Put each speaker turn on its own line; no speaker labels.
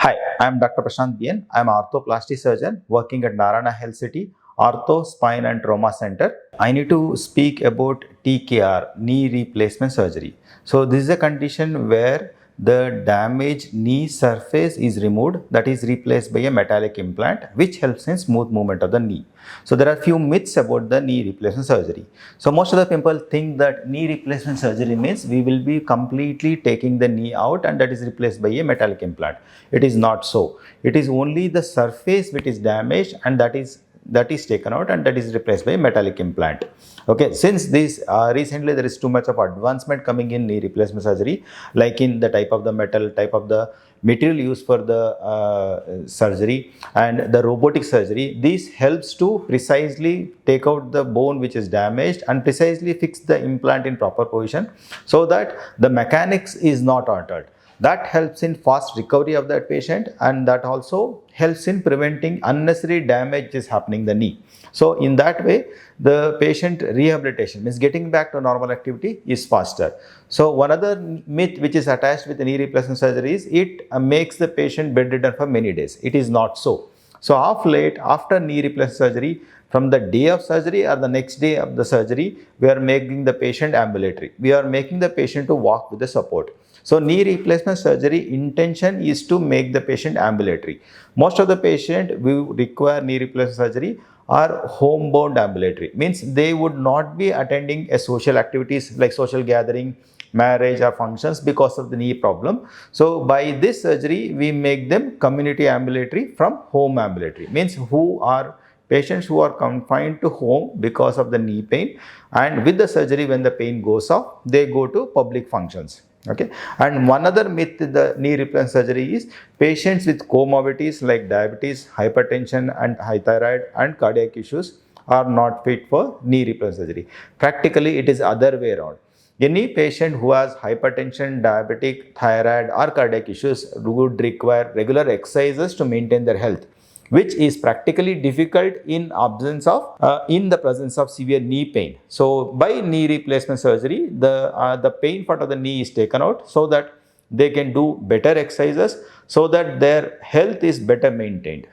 Hi, I am Dr. Prashanth BN. I am an arthroplasty surgeon working at Narayana Health City, Ortho, Spine and Trauma Center. I need to speak about TKR, knee replacement surgery. So this is a condition where the damaged knee surface is removed, that is replaced by a metallic implant which helps in smooth movement of the knee. So there are few myths about the knee replacement surgery. So most of the people think that knee replacement surgery means we will be completely taking the knee out and that is replaced by a metallic implant. It is not so. It is only the surface which is damaged and that is taken out and that is replaced by a metallic implant. Okay, since this recently there is too much of advancement coming in knee replacement surgery, like in the type of the metal, type of the material used for the surgery and the robotic surgery. This helps to precisely take out the bone which is damaged and precisely fix the implant in proper position so that the mechanics is not altered. That helps in fast recovery of that patient and that also helps in preventing unnecessary damage is happening in the knee. So in that way, the patient rehabilitation means getting back to normal activity is faster. So one other myth which is attached with the knee replacement surgery is it makes the patient bedridden for many days. It is not so. So of late, after knee replacement surgery, from the day of surgery or the next day of the surgery, we are making the patient ambulatory. We are making the patient to walk with the support. So knee replacement surgery intention is to make the patient ambulatory. Most of the patient who require knee replacement surgery are homebound ambulatory, means they would not be attending a social activities like social gathering, marriage or functions because of the knee problem. So by this surgery, we make them community ambulatory from home ambulatory, means who are patients who are confined to home because of the knee pain, and with the surgery when the pain goes off, they go to public functions. Okay, and one other myth in the knee replacement surgery is patients with comorbidities like diabetes, hypertension and high thyroid and cardiac issues are not fit for knee replacement surgery. Practically, it is other way around. Any patient who has hypertension, diabetic, thyroid or cardiac issues would require regular exercises to maintain their health, which is practically difficult in the presence of severe knee pain. So by knee replacement surgery, the pain part of the knee is taken out so that they can do better exercises so that their health is better maintained.